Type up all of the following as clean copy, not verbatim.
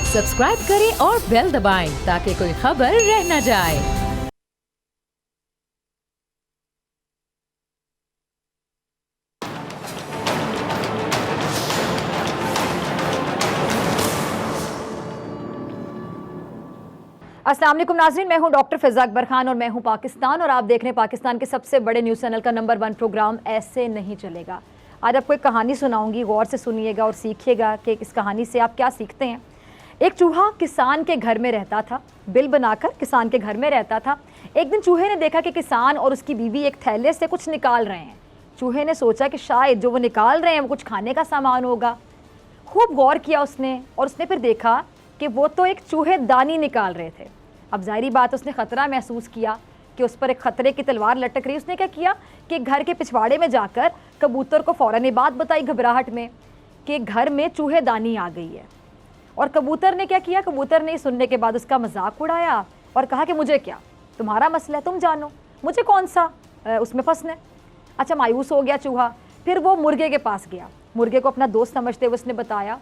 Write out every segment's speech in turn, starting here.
Subscribe करें और bell दबाएं ताकि कोई खबर रह न जाए। अस्सलाम वालेकुम नाज़रीन, मैं हूं डॉक्टर फ़िज़ा अकबर खान और मैं हूं पाकिस्तान और आप देख रहे हैं पाकिस्तान के सबसे बड़े न्यूज़ चैनल का नंबर 1 प्रोग्राम ऐसे नहीं चलेगा। आज आपको एक कहानी सुनाऊंगी, गौर से सुनिएगा और सीखिएगा कि इस कहानी से आप क्या सीखते हैं। एक चूहा किसान के घर में रहता था, बिल बनाकर किसान के घर में रहता था। एक दिन चूहे ने देखा कि किसान और उसकी बीवी एक थैले से कुछ निकाल रहे हैं। चूहे ने सोचा कि शायद जो वो निकाल रहे हैं वो कुछ खाने का सामान होगा। खूब गौर किया उसने और उसने फिर देखा कि वो तो एक चूहेदानी निकाल रहे थे। अब जाहिर बात, उसने ख़तरा महसूस किया कि उस पर एक ख़तरे की तलवार लटक रही। उसने क्या किया कि घर के पिछवाड़े में जाकर कबूतर को फ़ौरन ये बात बताई घबराहट में कि घर में चूहेदानी आ गई है। और कबूतर ने क्या किया, कबूतर ने सुनने के बाद उसका मजाक उड़ाया और कहा कि मुझे क्या, तुम्हारा मसला है, तुम जानो, मुझे कौन सा उसमें फंसने। अच्छा, मायूस हो गया चूहा। फिर वो मुर्गे के पास गया, मुर्गे को अपना दोस्त समझते हुए उसने बताया।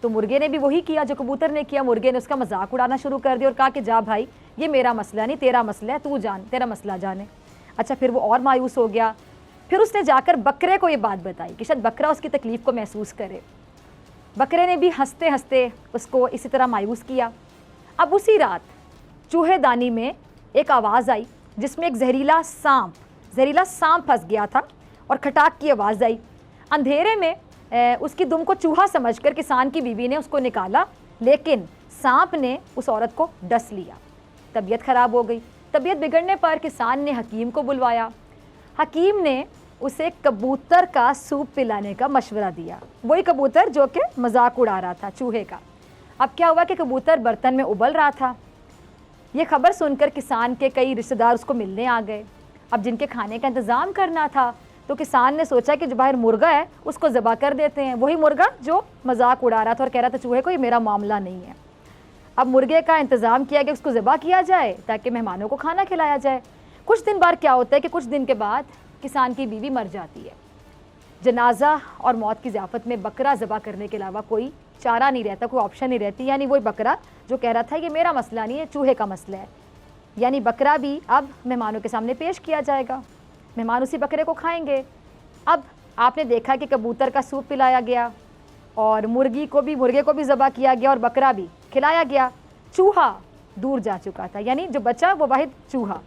तो मुर्गे ने भी वही किया जो कबूतर ने किया। मुर्गे ने उसका मजाक उड़ाना शुरू कर दिया और कहा कि जा भाई, ये मेरा मसला नहीं, तेरा मसला है, तू जान, तेरा मसला जाने। अच्छा, फिर वो और मायूस हो गया। फिर उसने जाकर बकरे को ये बात बताई कि शायद बकरा उसकी तकलीफ़ को महसूस करे। बकरे ने भी हंसते हंसते उसको इसी तरह मायूस किया। अब उसी रात चूहेदानी में एक आवाज़ आई जिसमें एक जहरीला सांप फंस गया था और खटाक की आवाज़ आई। अंधेरे में उसकी दुम को चूहा समझकर किसान की बीवी ने उसको निकाला, लेकिन सांप ने उस औरत को डस लिया। तबीयत ख़राब हो गई। तबीयत बिगड़ने पर किसान ने हकीम को बुलवाया। हकीम ने उसे कबूतर का सूप पिलाने का मशवरा दिया, वही कबूतर जो कि मजाक उड़ा रहा था चूहे का। अब क्या हुआ कि कबूतर बर्तन में उबल रहा था। ये खबर सुनकर किसान के कई रिश्तेदार उसको मिलने आ गए। अब जिनके खाने का इंतज़ाम करना था, तो किसान ने सोचा कि जो बाहर मुर्गा है उसको ज़बा कर देते हैं, वही मुर्गा जो मजाक उड़ा रहा था और कह रहा था चूहे को ये मेरा मामला नहीं है। अब मुर्गे का इंतज़ाम किया कि उसको ज़बा किया जाए ताकि मेहमानों को खाना खिलाया जाए। कुछ दिन बाद क्या होता है कि कुछ दिन के बाद किसान की बीवी मर जाती है। जनाजा और मौत की ज़ियाफ़त में बकरा ज़बा करने के अलावा कोई चारा नहीं रहता, कोई ऑप्शन नहीं रहती। यानी वही बकरा जो कह रहा था ये मेरा मसला नहीं है, चूहे का मसला है, यानी बकरा भी अब मेहमानों के सामने पेश किया जाएगा। मेहमान उसी बकरे को खाएंगे। अब आपने देखा कि कबूतर का सूप पिलाया गया और मुर्गे को भी ज़बा किया गया और बकरा भी खिलाया गया। चूहा दूर जा चुका था, यानी जो बचा वो वाहिद चूहा।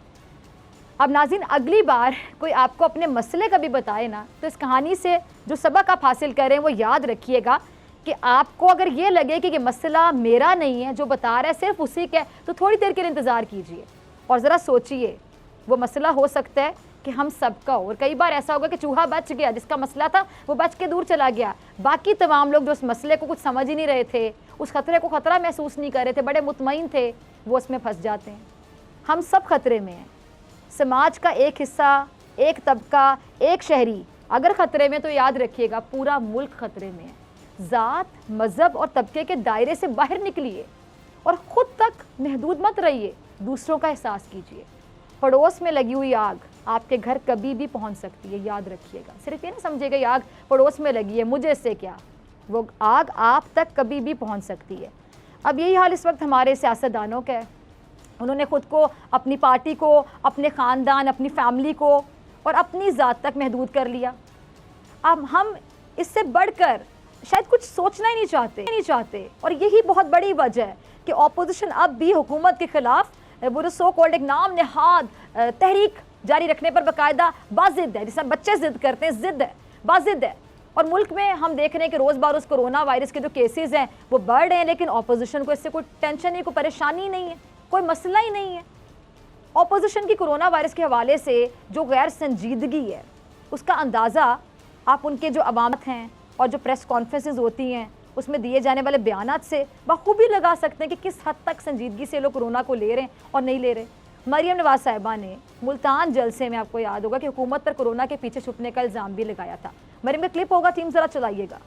अब नाज़रीन, अगली बार कोई आपको अपने मसले का भी बताए ना, तो इस कहानी से जो सबक आप हासिल करें वो याद रखिएगा कि आपको अगर ये लगे कि ये मसला मेरा नहीं है, जो बता रहा है सिर्फ उसी का, तो थोड़ी देर के लिए इंतज़ार कीजिए और ज़रा सोचिए, वो मसला हो सकता है कि हम सबका हो। और कई बार ऐसा होगा कि चूहा बच गया, जिसका मसला था वो बच के दूर चला गया। बाकी तमाम लोग जो उस मसले को कुछ समझ ही नहीं रहे थे, उस खतरे को ख़तरा महसूस नहीं कर रहे थे, बड़े मुतमईन थे, वो उसमें फंस जाते हैं। हम सब खतरे में हैं। समाज का एक हिस्सा, एक तबका, एक शहरी अगर ख़तरे में, तो याद रखिएगा पूरा मुल्क ख़तरे में है। ज़ात, मज़हब और तबके के दायरे से बाहर निकलिए और ख़ुद तक महदूद मत रहिए, दूसरों का एहसास कीजिए। पड़ोस में लगी हुई आग आपके घर कभी भी पहुंच सकती है, याद रखिएगा। सिर्फ ये ना समझिएगा ये आग पड़ोस में लगी है, मुझे इससे क्या, वो आग आप तक कभी भी पहुंच सकती है। अब यही हाल इस वक्त हमारे सियासतदानों का है। उन्होंने ख़ुद को, अपनी पार्टी को, अपने ख़ानदान, अपनी फैमिली को और अपनी ज़ात तक महदूद कर लिया। अब हम इससे बढ़कर शायद कुछ सोचना ही नहीं चाहते और यही बहुत बड़ी वजह है कि अपोजिशन अब भी हुकूमत के ख़िलाफ़ वो सो कॉल्ड एक नाम नहाद तहरीक जारी रखने पर बाकायदा बाजिद है। जिससे बच्चे ज़िद करते हैं, ज़िद है, बाजिद है। और मुल्क में हम देख रहे हैं कि रोज़ बरोज़ कोरोना वायरस के जो केसेस हैं वो बढ़ रहे हैं, लेकिन अपोजिशन को इससे कोई टेंशन नहीं, कोई परेशानी नहीं है, कोई मसला ही नहीं है। अपोजिशन की कोरोना वायरस के हवाले से जो गैर संजीदगी है उसका अंदाज़ा आप उनके जो अवामत हैं और जो प्रेस कॉन्फ्रेंसेस होती हैं उसमें दिए जाने वाले बयानात से बखूबी लगा सकते हैं कि किस हद तक संजीदगी से लोग कोरोना को ले रहे हैं और नहीं ले रहे। मरियम नवाज साहिबा ने मुल्तान जलसे में, आपको याद होगा कि हुकूमत पर कोरोना के पीछे छुपने का इल्ज़ाम भी लगाया था। मरियम का क्लिप होगा, टीम ज़रा चलाइएगा।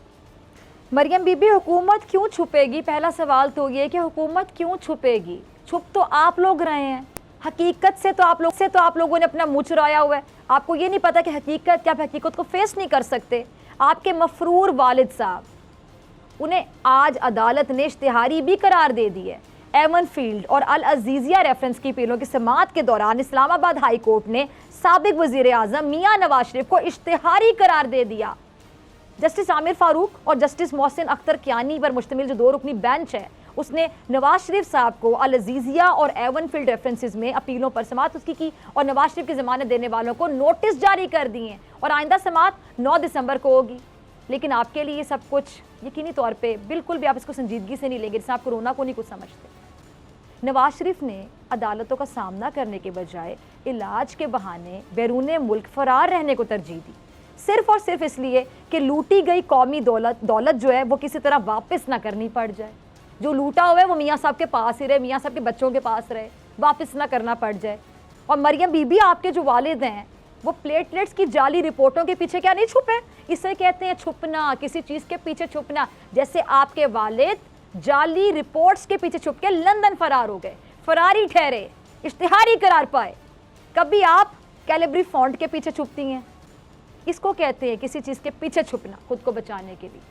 मरियम बीबी, हुकूमत क्यों छुपेगी? पहला सवाल तो ये कि हुकूमत क्यों छुपेगी? छुप तो आप लोग रहे हैं, हकीकत से तो आप लोगों ने अपना मुँह चुराया हुआ है। आपको ये नहीं पता कि हकीकत क्या, हकीकत को फेस नहीं कर सकते। आपके मफरूर वालिद साहब उन्हें आज अदालत ने इश्तिहारी भी करार दे दी है। एवन फील्ड और अल अजीजिया रेफरेंस की अपीलों की समाअत के दौरान इस्लामाबाद हाई कोर्ट ने साबिक वजीर आजम मियां नवाज शरीफ को इश्तिहारी करार दे दिया। जस्टिस आमिर फारूक और जस्टिस मोहसिन अख्तर कियानी पर मुश्तमिल जो 2 रुकनी बेंच है, उसने नवाज शरीफ साहब को अल अजीजिया और एवन फील्ड रेफरेंसेस में अपीलों पर समाअत उसकी की और नवाज शरीफ की जमानत देने वालों को नोटिस जारी कर दिए और आइंदा समाअत 9 दिसंबर को होगी। लेकिन आपके लिए सब कुछ यकीनी तौर पे बिल्कुल भी आप इसको संजीदगी से नहीं लेंगे, जैसे आप कोरोना को नहीं कुछ समझते। नवाज शरीफ ने अदालतों का सामना करने के बजाय इलाज के बहाने बैरून मुल्क फरार रहने को तरजीह दी, सिर्फ और सिर्फ इसलिए कि लूटी गई कौमी दौलत जो है वो किसी तरह वापस ना करनी पड़ जाए। जो लूटा हुआ है वो मियाँ साहब के पास ही रहे, मियाँ साहब के बच्चों के पास रहे, वापस ना करना पड़ जाए। और मरियम बीबी आपके जो वालिद हैं वो प्लेटलेट्स की जाली रिपोर्टों के पीछे क्या नहीं छुपे, इसे कहते हैं छुपना, किसी चीज़ के पीछे छुपना। जैसे आपके वालिद जाली रिपोर्ट्स के पीछे छुप के लंदन फरार हो गए, फरारी ठहरे, इश्तिहारी करार पाए। कभी आप कैलिब्री फॉन्ट के पीछे छुपती हैं, इसको कहते हैं किसी चीज़ के पीछे छुपना खुद को बचाने के लिए।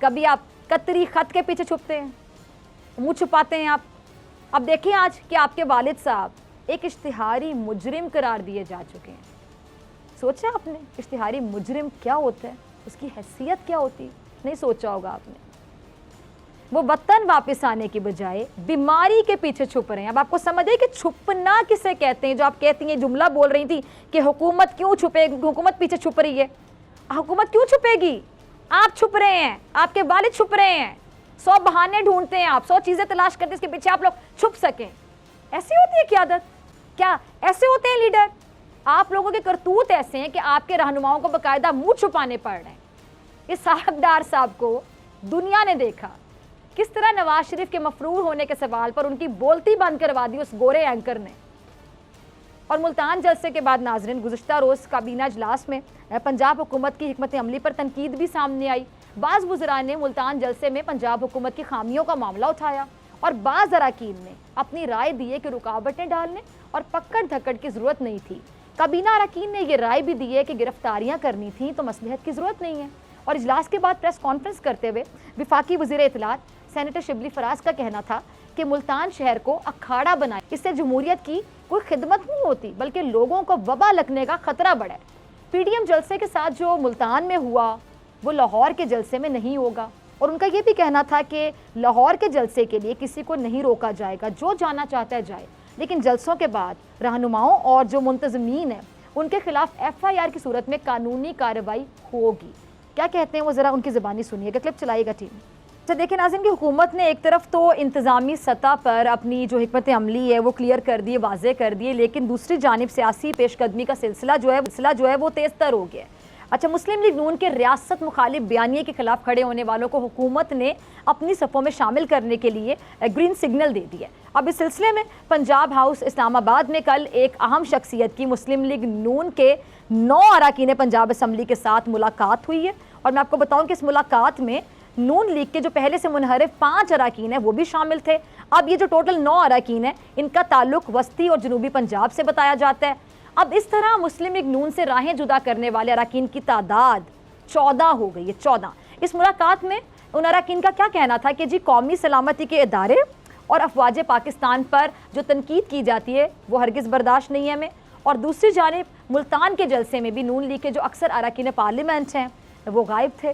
कभी आप कतरी खत के पीछे छुपते हैं, मुंह छुपाते हैं आप। अब देखिए आज कि आपके वालिद साहब एक इश्तिहारी मुजरिम करार दिए जा चुके हैं। सोचा आपने इश्तिहारी मुजरिम क्या होता है, उसकी हैसियत क्या होती? नहीं सोचा होगा आपने। वो वतन वापस आने की बजाय बीमारी के पीछे छुप रहे हैं। अब आपको समझ है कि छुपना किसे कहते हैं? जो आप कहती हैं, जुमला बोल रही थी कि हुकूमत क्यों छुपेगी, हुकूमत पीछे छुप रही है। हुकूमत क्यों छुपेगी? आप छुप रहे हैं, आपके वालिद छुप रहे हैं। 100 बहाने ढूंढते हैं आप, 100 चीजें तलाश करते हैं इसके पीछे आप लोग छुप सकें। ऐसी होती है क़यादत? क्या ऐसे होते हैं लीडर? आप लोगों के करतूत ऐसे हैं कि आपके रहनुमाओं को बाकायदा मुंह छुपाने पड़ रहे हैं। इस हकदार साहब को दुनिया ने देखा किस तरह नवाज शरीफ के मफरूर होने के सवाल पर उनकी बोलती बंद करवा दी उस गोरे एंकर ने। और मुल्तान जलसे के बाद नाजरीन, गुज़िश्ता रोज़ काबीना इजलास में पंजाब हुकूमत की हिकमत अमली पर तनकीद भी सामने आई। बाज़ वज़रान ने मुल्तान जलसे में पंजाब हुकूमत की खामियों का मामला उठाया और बाज़ अरकान ने अपनी राय दी है कि रुकावटें डालने और पकड़ धकड़ की ज़रूरत नहीं थी। काबीना अरकान ने यह राय भी दी है कि गिरफ्तारियाँ करनी थी तो मसलहत की ज़रूरत नहीं है। और इजलास के बाद प्रेस कॉन्फ्रेंस करते हुए वफाकी वज़ीर इत्तलात सेनेटर शिबली फराज का कहना था कि मुल्तान शहर को अखाड़ा बनाए, इससे जमहूरियत की कोई खिदमत नहीं होती बल्कि लोगों को वबा लगने का खतरा बढ़ा है। पीडीएम जलसे के साथ जो मुल्तान में हुआ वो लाहौर के जलसे में नहीं होगा। और उनका ये भी कहना था कि लाहौर के जलसे के लिए किसी को नहीं रोका जाएगा, जो जाना चाहता है जाए, लेकिन जलसों के बाद रहनुमाओं और जो मुंतजमीन है उनके खिलाफ FIR की सूरत में कानूनी कार्रवाई होगी। क्या कहते हैं वो ज़रा उनकी ज़बानी सुनिएगा, क्लिप चलाएगा टीम। अच्छा देखिए नाज़रीन की हुकूमत ने एक तरफ तो इंतज़ामी सतह पर अपनी जो हिकमत अमली है वो क्लियर कर दी, वाज़े कर दिए, लेकिन दूसरी जानिब सियासी पेशकदमी का सिलसिला जो है वो तेज़ तर हो गया। अच्छा, मुस्लिम लीग नून के रियासत मुखालिफ बयानिए के खिलाफ खड़े होने वालों को हुकूमत ने अपनी सफ़ों में शामिल करने के लिए ग्रीन सिग्नल दे दिया। अब इस सिलसिले में पंजाब हाउस इस्लामाबाद में कल एक अहम शख्सियत की मुस्लिम लीग नून के 9 अरकान पंजाब असम्बली के साथ मुलाकात हुई है। और मैं आपको बताऊं कि इस मुलाकात में नून लीग के जो पहले से मुनहरिफ 5 अरकान हैं वो भी शामिल थे। अब ये जो टोटल 9 अरकान हैं इनका ताल्लुक वस्ती और जनूबी पंजाब से बताया जाता है। अब इस तरह मुस्लिम लीग नून से राहें जुदा करने वाले अरकान की तादाद 14 हो गई है, 14। इस मुलाकात में उन अरकान का क्या कहना था कि जी कौमी सलामती के इदारे और अफवाज पाकिस्तान पर जो तनकीद की जाती है वो हरगिज़ बर्दाश्त नहीं है हमें। और दूसरी जानिब मुल्तान के जलसे में भी नून लीग के जो अक्सर अरकान पार्लियामेंट हैं वो गायब थे।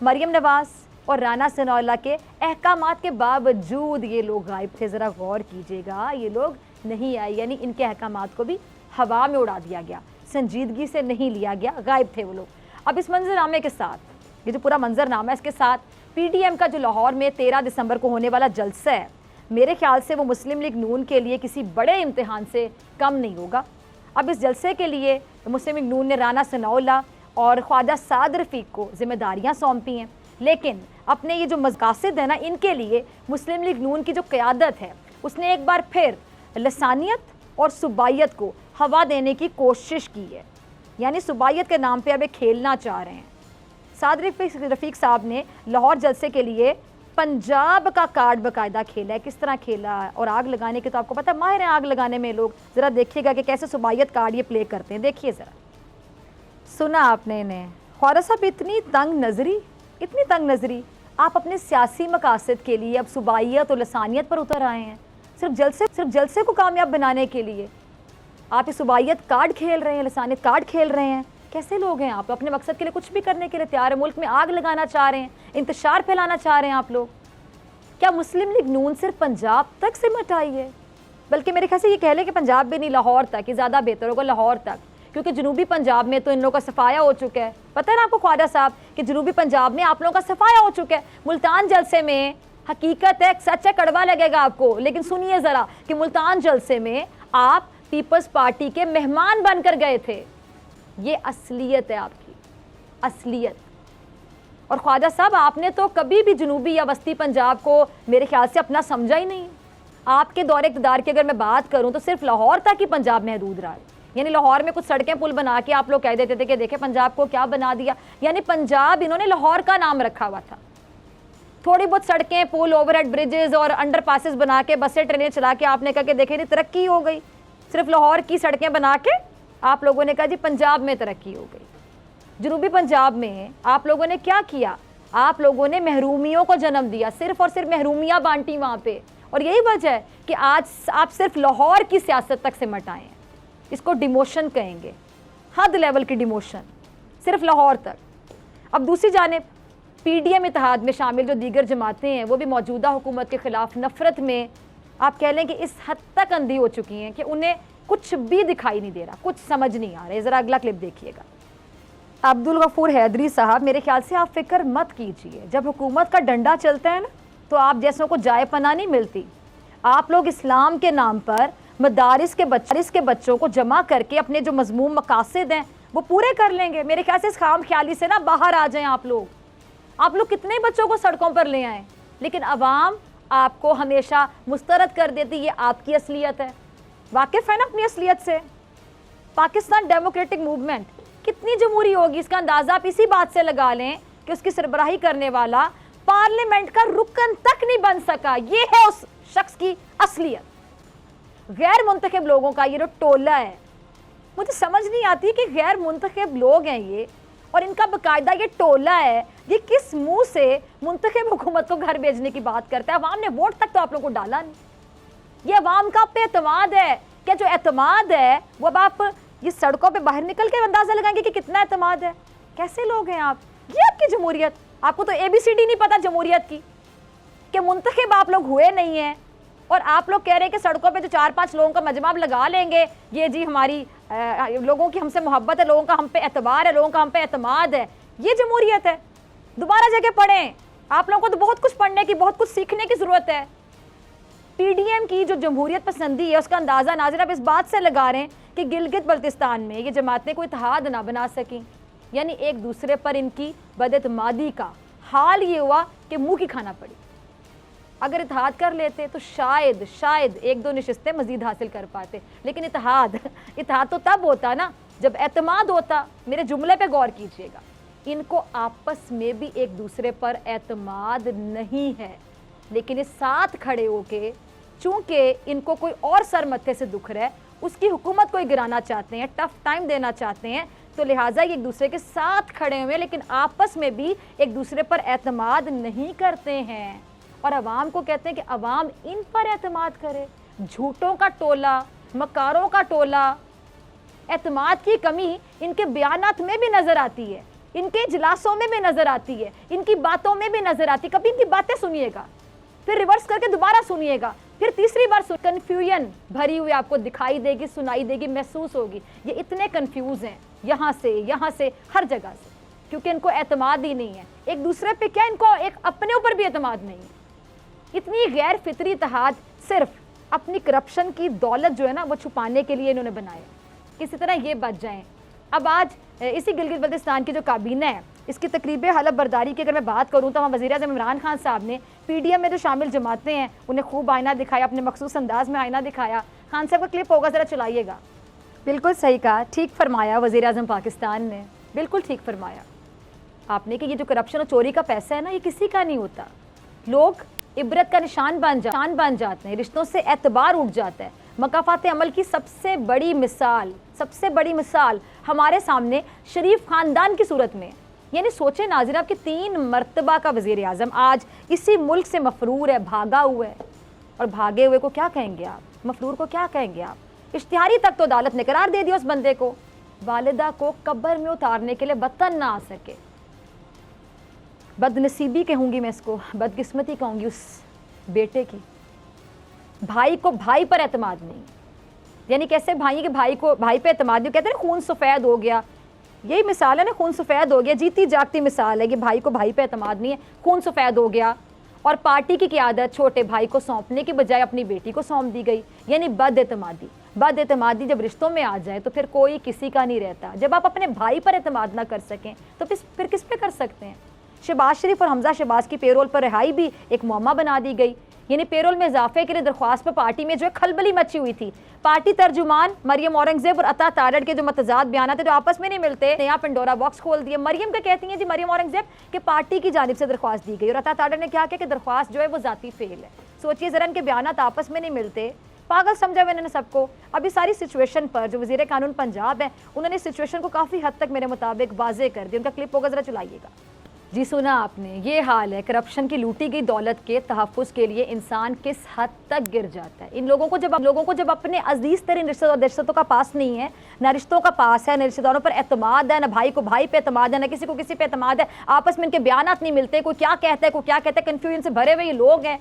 मरियम नवाज़ और राना सनाउल्लाह के अहकामात के बावजूद ये लोग गायब थे। ज़रा गौर कीजिएगा, ये लोग नहीं आए, यानी इनके अहकामात को भी हवा में उड़ा दिया गया, संजीदगी से नहीं लिया गया, गायब थे वो लोग। अब इस मंजरनामे के साथ, ये जो पूरा मंजरनामा है इसके साथ PDM का जो लाहौर में 13 दिसंबर को होने वाला जलसा है, मेरे ख्याल से वो मुस्लिम लीग नून के लिए किसी बड़े इम्तिहान से कम नहीं होगा। अब इस जलसे के लिए मुस्लिम लीग नून ने राना सनाउल्लाह और ख्वाजा साद रफ़ीक को जिम्मेदारियाँ सौंपी हैं, लेकिन अपने ये जो मकासद है ना, इनके लिए मुस्लिम लीग नून की जो क़यादत है उसने एक बार फिर लसानियत और सुबाइयत को हवा देने की कोशिश की है। यानी सुबाइयत के नाम पे अब ये खेलना चाह रहे हैं। साद रफ़ीक साहब ने लाहौर जलसे के लिए पंजाब का कार्ड बाकायदा खेला है। किस तरह खेला है, और आग लगाने के तो आपको पता है माहिर हैं आग लगाने में लोग। ज़रा देखिएगा कि कैसे सुबाइयत कार्ड ये प्ले करते हैं। देखिए ज़रा, सुना आपने इन्हें, ख्वाजा साहब इतनी तंग नज़री आप अपने सियासी मकासद के लिए अब सुबाइयत और लसानियत पर उतर आए हैं, सिर्फ जलसे को कामयाब बनाने के लिए आप ये सुबाइयत कार्ड खेल रहे हैं, लसानियत कार्ड खेल रहे हैं। कैसे लोग हैं आप? अपने मकसद के लिए कुछ भी करने के लिए तैयार है, मुल्क में आग लगाना चाह रहे हैं, इंतशार फैलाना चाह रहे हैं आप लोग। क्या मुस्लिम लीग नून सिर्फ पंजाब तक सिमट आई है? बल्कि मेरे ख्याल से ये कह लें कि पंजाब भी नहीं, लाहौर तक, ये ज़्यादा बेहतर होगा, लाहौर तक, क्योंकि जनूबी पंजाब में तो इन लोगों का सफाया हो चुका है। पता है ना आपको ख्वाजा साहब कि जनूबी पंजाब में आप लोगों का सफाया हो चुका है। मुल्तान जलसे में हकीकत है, सच है, कड़वा लगेगा आपको, लेकिन सुनिए ज़रा कि मुल्तान जलसे में आप पीपल्स पार्टी के मेहमान बनकर गए थे। ये असलियत है आपकी, असलियत। और ख्वाजा साहब आपने तो कभी भी जनूबी या वस्ती पंजाब को मेरे ख्याल से अपना समझा ही नहीं। आपके दौरे इक़्तिदार की अगर मैं बात करूं तो सिर्फ लाहौर तक ही पंजाब महदूद रहा है। यानी लाहौर में कुछ सड़कें पुल बना के आप लोग कह देते थे कि देखें पंजाब को क्या बना दिया। यानी पंजाब इन्होंने लाहौर का नाम रखा हुआ था। थोड़ी बहुत सड़कें, पुल, ओवरहेड ब्रिजेस और अंडर पासेस बना के, बसें, ट्रेनें चला के आपने कहा कि देखें नहीं तरक्की हो गई। सिर्फ लाहौर की सड़कें बना के आप लोगों ने कहा जी पंजाब में तरक्की हो गई। जनूबी पंजाब में आप लोगों ने क्या किया? आप लोगों ने महरूमियों को जन्म दिया, सिर्फ और सिर्फ महरूमियाँ बांटी वहाँ पे। और यही वजह है कि आज आप सिर्फ लाहौर की सियासत तक सिमट आए हैं। इसको डिमोशन कहेंगे, हद लेवल की डिमोशन, सिर्फ लाहौर तक। अब दूसरी जानिब PDM इत्तेहाद में शामिल जो दीगर जमातें हैं वो भी मौजूदा हुकूमत के ख़िलाफ़ नफ़रत में आप कह लें कि इस हद तक अंधी हो चुकी हैं कि उन्हें कुछ भी दिखाई नहीं दे रहा, कुछ समझ नहीं आ रहा है। ज़रा अगला क्लिप देखिएगा। अब्दुल गफूर हैदरी साहब, मेरे ख्याल से आप फिक्र मत कीजिए, जब हुकूमत का डंडा चलता है ना तो आप जैसों को जाए पनाह नहीं मिलती। आप लोग इस्लाम के नाम पर मदारिस के बच्चों को जमा करके अपने जो मजमूम मकासद हैं वो पूरे कर लेंगे। मेरे ख्याल से इस खाम ख्याली से ना बाहर आ जाएं आप लोग। कितने बच्चों को सड़कों पर ले आएँ, लेकिन अवाम आपको हमेशा मुस्तरद कर देती। ये आपकी असलियत है। वाकिफ़ है ना अपनी असलियत से? पाकिस्तान डेमोक्रेटिक मूवमेंट कितनी जमहूरी होगी इसका अंदाज़ा आप इसी बात से लगा लें कि उसकी सरबराही करने वाला पार्लियामेंट का रुकन तक नहीं बन सका। ये है उस शख्स की असलियत। गैर मुंतखब लोगों का ये जो टोला है, मुझे समझ नहीं आती कि गैर मुंतखब लोग हैं ये, और इनका बाकायदा ये टोला है, ये किस मुंह से मुंतखब हुकूमत को घर भेजने की बात करता है। अवाम ने वोट तक तो आप लोगों को डाला नहीं। ये अवाम का पे एतमाद है क्या? जो एतमाद है वो अब आप ये सड़कों पे बाहर निकल के अंदाजा लगाएंगे कि कितना एतमाद है। कैसे लोग हैं आप? ये आपकी जमहूरियत। आपको तो ABCD नहीं पता जमहूरियत की, कि मुंतखब आप लोग हुए नहीं हैं और आप लोग कह रहे हैं कि सड़कों पे जो 4-5 लोगों का मजमा लगा लेंगे, ये जी हमारी लोगों की हमसे मोहब्बत है, लोगों का हम पे एतबार है, लोगों का हम पे एतमाद है। ये जमहूरियत है? दोबारा जगह पढ़ें। आप लोगों को तो बहुत कुछ पढ़ने की, बहुत कुछ सीखने की ज़रूरत है। PDM की जो जमहूरियत पसंदी है उसका अंदाज़ा नाज़िर आप इस बात से लगा रहे हैं कि गिलगित बल्तिस्तान में ये जमातें कोई इत्तेहाद ना बना सकें, यानी एक दूसरे पर इनकी बदएतमादी का हाल ये हुआ कि मुंह की खाना पड़ी। अगर इत्तेहाद कर लेते तो शायद 1-2 नशिस्तें मजीद हासिल कर पाते, लेकिन इत्तेहाद तो तब होता ना जब एतमाद होता। मेरे जुमले पे गौर कीजिएगा, इनको आपस में भी एक दूसरे पर एतमाद नहीं है, लेकिन ये साथ खड़े होके, चूंकि इनको कोई और सर मत्थे से दुख रहा है, उसकी हुकूमत को गिराना चाहते हैं, टफ टाइम देना चाहते हैं, तो लिहाजा ये एक दूसरे के साथ खड़े हुए, लेकिन आपस में भी एक दूसरे पर एतमाद नहीं करते हैं। और अवाम को कहते हैं कि अवाम इन पर एतमाद करे। झूठों का टोला, मकारों का टोला। एतमाद की कमी इनके बयानात में भी नजर आती है, इनके इजलासों में भी नजर आती है, इनकी बातों में भी नजर आती है। कभी इनकी बातें सुनिएगा, फिर रिवर्स करके दोबारा सुनिएगा, फिर तीसरी बार कंफ्यूजन भरी हुई आपको दिखाई देगी, सुनाई देगी, महसूस होगी। ये इतने कंफ्यूज हैं यहाँ से हर जगह से, क्योंकि इनको एतमाद ही नहीं है एक दूसरे पे, क्या इनको एक अपने ऊपर भी एतमाद नहीं है। इतनी गैर फितरी इत्तेहाद सिर्फ अपनी करप्शन की दौलत जो है ना वो छुपाने के लिए इन्होंने बनाए, किसी तरह ये बच जाएं। अब आज इसी गिलगित बल्तिस्तान की जो काबीना है इसकी तकरीब हलफ बर्दारी की अगर मैं बात करूँ तो वहाँ वज़ीर-ए-आज़म इमरान खान साहब ने PDM में जो शामिल जमातें हैं उन्हें खूब आईना दिखाया, अपने मखसूस अंदाज में आईना दिखाया। खान साहब का क्लिप होगा, ज़रा चलाइएगा। बिल्कुल सही कहा, ठीक फरमाया वज़ीर-ए-आज़म पाकिस्तान ने, बिल्कुल ठीक फरमाया आपने कि ये जो करप्शन और चोरी का पैसा है ना ये किसी का नहीं होता। लोग इबरत का निशान बन जाते हैं, रिश्तों से एतबार उठ जाता है। मकाफात अमल की सबसे बड़ी मिसाल हमारे सामने शरीफ ख़ानदान की सूरत में, यानी सोचे नाज़रीन, आपके 3 मरतबा का वज़ीर आज़म आज इसी मुल्क से मफरूर है, भागा हुआ है। और भागे हुए को क्या कहेंगे आप, मफरूर को क्या कहेंगे आप? इश्तिहारी तक तो अदालत ने करार दे दिया उस बंदे को, वालिदा को कब्र में उतारने के लिए वतन ना आ सके। बदनसीबी कहूँगी मैं इसको, बदकिस्मती कहूँगी उस बेटे की। भाई को भाई पर एतमाद नहीं, यानी कैसे भाई के भाई को भाई पे एतमाद नहीं, कहते हैं खून सफ़ेद हो गया, यही मिसाल है ना, खून सफ़ेद हो गया, जीती जागती मिसाल है कि भाई को भाई पे एतमाद नहीं है, खून सफ़ेद हो गया। और पार्टी की क़यादत छोटे भाई को सौंपने की बजाय अपनी बेटी को सौंप दी गई, यानी बदएतमादी। बदएतमादी जब रिश्तों में आ जाए तो फिर कोई किसी का नहीं रहता। जब आप अपने भाई पर एतमाद ना कर सकें तो फिर किस पे कर सकते हैं? शहबाज शरीफ और हमजा शहबाज की पेरोल पर रिहाई भी एक मुअम्मा बना दी गई, यानी पेरोल में इजाफे के लिए दरख्वास्त पर पार्टी में जो है खलबली मची हुई थी। पार्टी तर्जुमान मरियम औरंगजेब और अता तारड़ के जो मतजाद बयान थे जो आपस में नहीं मिलते, नया पंडोरा बॉक्स खोल दिया। मरियम क्या कहती हैं जी, मरियम औरंगजेब के पार्टी की जानिब से दरख्वास्त दी गई और अता तारड़ ने क्या किया कि दरख्वास्त जो है वो जाती फेल है। सोचिए ज़रा, इनके बयान आपस में नहीं मिलते, पागल समझा हुआ इन्होंने सबको। अभी सारी सिचुएशन पर जो वज़ीर कानून पंजाब है उन्होंने सिचुएशन को काफ़ी हद तक मेरे मुताबिक वाज़े कर दिया। उनका क्लिप होगा, ज़रा चलाइएगा जी। सुना आपने, ये हाल है करप्शन की लूटी गई दौलत के तहफ़्फ़ुज़ के लिए इंसान किस हद तक गिर जाता है। इन लोगों को जब अपने अजीज़ तरीन रिश्तों का पास नहीं है, ना रिश्तों का पास है, ना रिश्तेदारों पर एतमाद है, ना भाई को भाई पे एतमाद है, ना किसी को किसी पे एतमाद है, आपस में इनके बयानात नहीं मिलते, कोई क्या कहता है कोई क्या कहता है, कन्फ्यूजन से भरे हुए ये लोग हैं।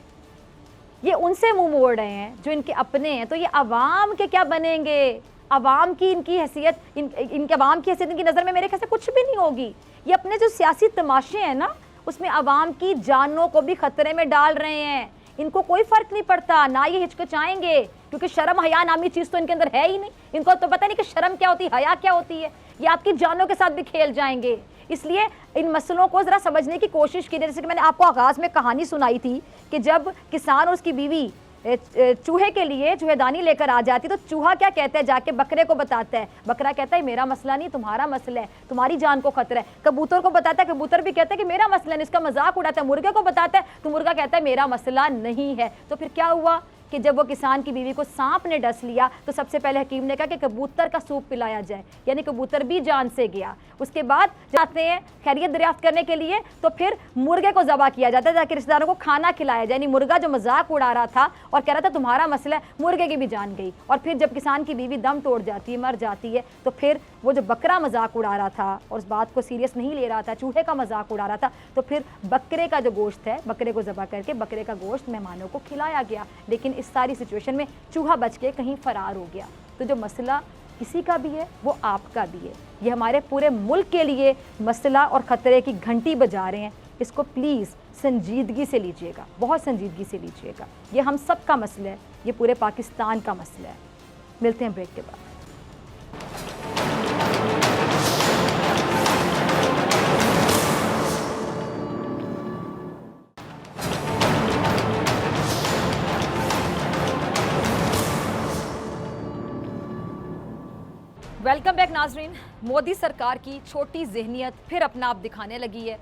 ये उनसे मुँह मोड़ रहे हैं जो इनके अपने हैं, तो ये अवाम के क्या बनेंगे? अवाम की इनकी हैसियत, इनके अवाम की हैसियत इनकी नज़र में मेरे ख्याल से कुछ भी नहीं होगी। ये अपने जो सियासी तमाशे हैं ना, उसमें अवाम की जानों को भी खतरे में डाल रहे हैं। इनको कोई फ़र्क नहीं पड़ता, ना ये हिचकिचाएंगे, क्योंकि शर्म हया नामी चीज़ तो इनके अंदर है ही नहीं। इनको तो पता नहीं कि शर्म क्या होती है, हया क्या होती है। ये आपकी जानों के साथ भी खेल जाएंगे। इसलिए इन मसलों को ज़रा समझने की कोशिश कीजिए। जैसे कि मैंने आपको आगाज़ में कहानी सुनाई थी कि जब किसान और उसकी बीवी चूहे के लिए चूहेदानी लेकर आ जाती तो चूहा क्या कहता है, जाके बकरे को बताता है। बकरा कहता है मेरा मसला नहीं, तुम्हारा मसला है, तुम्हारी जान को खतरा है। कबूतर को बताता है, कबूतर भी कहता है कि मेरा मसला नहीं, इसका मजाक उड़ाता है। मुर्गे को बताता है तो मुर्गा कहता है मेरा मसला नहीं है। तो फिर क्या हुआ कि जब वो किसान की बीवी को सांप ने डस लिया तो सबसे पहले हकीम ने कहा कि कबूतर का सूप पिलाया जाए, यानी कबूतर भी जान से गया। उसके बाद जाते हैं खैरियत दरियाफ्त करने के लिए तो फिर मुर्गे को ज़बह किया जाता है ताकि रिश्तेदारों को खाना खिलाया जाए। यानी मुर्गा जो मजाक उड़ा रहा था और कह रहा था तुम्हारा मसला है, मुर्गे की भी जान गई। और फिर जब किसान की बीवी दम तोड़ जाती है, मर जाती है, तो फिर वो जो बकरा मजाक उड़ा रहा था और उस बात को सीरियस नहीं ले रहा था, चूहे का मजाक उड़ा रहा था, तो फिर बकरे का जो गोश्त है, बकरे को ज़बह करके बकरे का गोश्त मेहमानों को खिलाया गया। लेकिन इस सारी सिचुएशन में चूहा बच के कहीं फरार हो गया। तो जो मसला किसी का भी है वो आपका भी है। ये हमारे पूरे मुल्क के लिए मसला और ख़तरे की घंटी बजा रहे हैं। इसको प्लीज़ संजीदगी से लीजिएगा, बहुत संजीदगी से लीजिएगा। ये हम सब का मसला है, ये पूरे पाकिस्तान का मसला है। मिलते हैं ब्रेक के बाद। वेलकम बैक नाजरीन। मोदी सरकार की छोटी जहनियत फिर अपना आप दिखाने लगी है।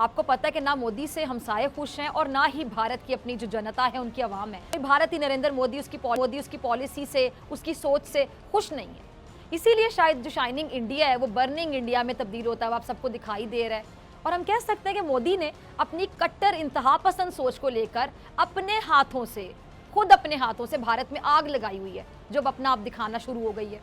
आपको पता है कि ना मोदी से हमसाये खुश हैं और ना ही भारत की अपनी जो जनता है उनकी आवाम है। भारत ही नरेंद्र मोदी उसकी पॉलिसी से, उसकी सोच से खुश नहीं है। इसीलिए शायद जो शाइनिंग इंडिया है वो बर्निंग इंडिया में तब्दील होता है, आप सबको दिखाई दे रहा है। और हम कह सकते हैं कि मोदी ने अपनी कट्टर इंतहा पसंद सोच को लेकर खुद अपने हाथों से भारत में आग लगाई हुई है, जो अब अपना आप दिखाना शुरू हो गई है।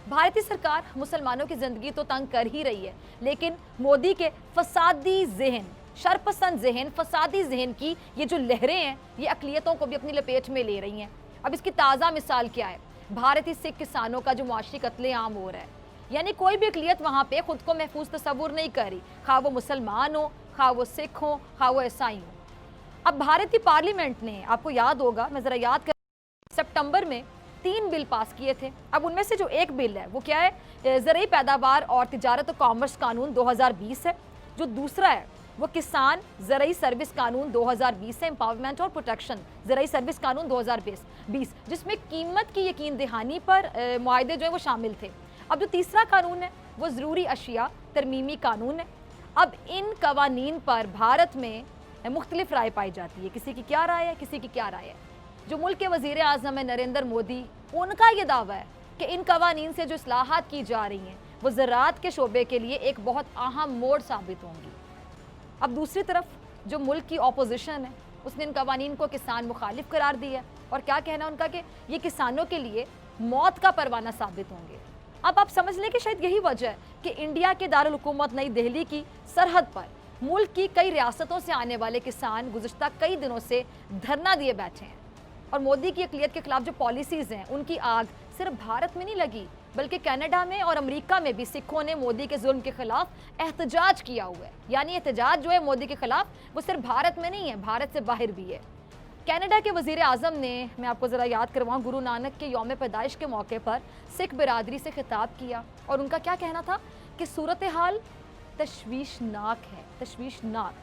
भारतीय सरकार मुसलमानों की ज़िंदगी तो तंग कर ही रही है, लेकिन मोदी के फसादी जहन, शरपसंद जहन, फसादी जहन की ये जो लहरें हैं ये अक़लियतों को भी अपनी लपेट में ले रही हैं। अब इसकी ताज़ा मिसाल क्या है? भारतीय सिख किसानों का जो मुआशी कत्लेआम हो रहा है। यानी कोई भी अक़लियत वहाँ पे खुद को महफूज तस्वुर नहीं कर रही, खा वो मुसलमान हो, खा वो सिख हो, खा वो ईसाई हो। अब भारतीय पार्लियामेंट ने, आपको याद होगा, मैं ज़रा याद कर, सितंबर में 3 बिल पास किए थे। अब उनमें से जो एक बिल है वो क्या है, ज़रूरी पैदावार और तिजारत और कॉमर्स कानून 2020 है। जो दूसरा है वो किसान ज़रूरी सर्विस कानून 2020 है, एम्पावरमेंट और प्रोटेक्शन ज़रूरी सर्विस कानून 2020, जिसमें कीमत की यकीन दहानी पर मुआहदे जो है वो शामिल थे। अब जो तीसरा कानून है वो ज़रूरी अशिया तरमीमी कानून है। अब इन कवानीन पर भारत में मुख्तलिफ राय पाई जाती है, किसी की क्या राय है, किसी की क्या राय है। जो मुल्क के वज़ीर आज़म है नरेंद्र मोदी, उनका ये दावा है कि इन कवानीन से जो इस्लाहात की जा रही हैं वो ज़राअत के शोबे के लिए एक बहुत अहम मोड़ साबित होंगी। अब दूसरी तरफ जो मुल्क की ऑपोजिशन है उसने इन कवानीन को किसान मुखालिफ करार दिया और क्या कहना उनका कि ये किसानों के लिए मौत का परवाना साबित होंगे। अब आप समझ लें कि शायद यही वजह है कि इंडिया के दारुल हुकूमत नई दिल्ली की सरहद पर मुल्क की कई रियासतों से आने वाले किसान गुज़िश्ता कई दिनों से धरना दिए बैठे हैं। और मोदी की अक़लियत के खिलाफ जो पॉलिसीज़ हैं उनकी आग सिर्फ भारत में नहीं लगी बल्कि कनाडा में और अमेरिका में भी सिखों ने मोदी के जुल्म के खिलाफ एहतजाज किया हुआ है। यानी एहतजाज जो है मोदी के खिलाफ वो सिर्फ भारत में नहीं है, भारत से बाहर भी है। कनाडा के वज़ीर आज़म ने, मैं आपको ज़रा याद करवाऊँ, गुरु नानक के यौम पैदाइश के मौके पर सिख बिरादरी से खिताब किया और उनका क्या कहना था कि सूरत हाल तशवीशनाक है, तशवीशनाक।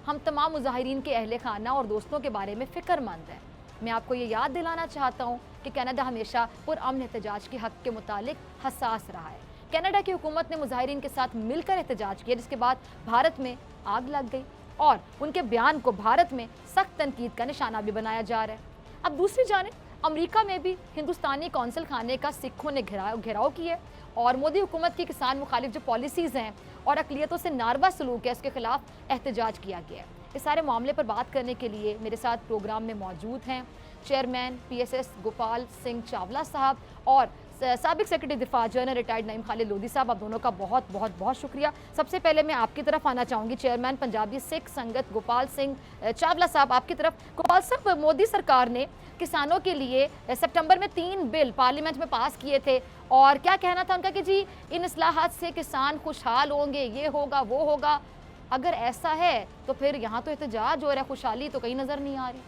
हम तमाम मुजाहिरीन के अहले खाना और दोस्तों के बारे में फ़िक्रमंद हैं। मैं आपको ये याद दिलाना चाहता हूँ कि कनाडा हमेशा पुरअमन एहतजाज के हक़ के मुतालिक हसास रहा है। कनाडा की हुकूमत ने मुजाहिरीन के साथ मिलकर एहतजाज किया, जिसके बाद भारत में आग लग गई और उनके बयान को भारत में सख्त तनकीद का निशाना भी बनाया जा रहा है। अब दूसरी जानिब अमेरिका में भी हिंदुस्तानी कौंसल खाने का सिखों ने घेराव किया और मोदी हुकूमत की किसान मुखालिफ जो पॉलिसीज़ हैं और अक़लियतों से नारवा सलूक है उसके खिलाफ एहतजाज किया गया है। इस सारे मामले पर बात करने के लिए मेरे साथ प्रोग्राम में मौजूद हैं चेयरमैन PSS गोपाल सिंह चावला साहब और साबिक सेक्रेटरी दिफा जनरल रिटायर्ड नईम खालिद लोधी साहब। आप दोनों का बहुत बहुत बहुत शुक्रिया। सबसे पहले मैं आपकी तरफ आना चाहूँगी चेयरमैन पंजाबी सिख संगत गोपाल सिंह चावला साहब, आपकी तरफ। गोपाल साहब, मोदी सरकार ने किसानों के लिए सितंबर में 3 बिल पार्लियामेंट में पास किए थे और क्या कहना था उनका कि जी इन इस्लाहात से किसान खुशहाल होंगे, ये होगा वो होगा। अगर ऐसा है तो फिर यहाँ तो एहतजाज हो रहा है, खुशहाली तो कहीं नज़र नहीं आ रही।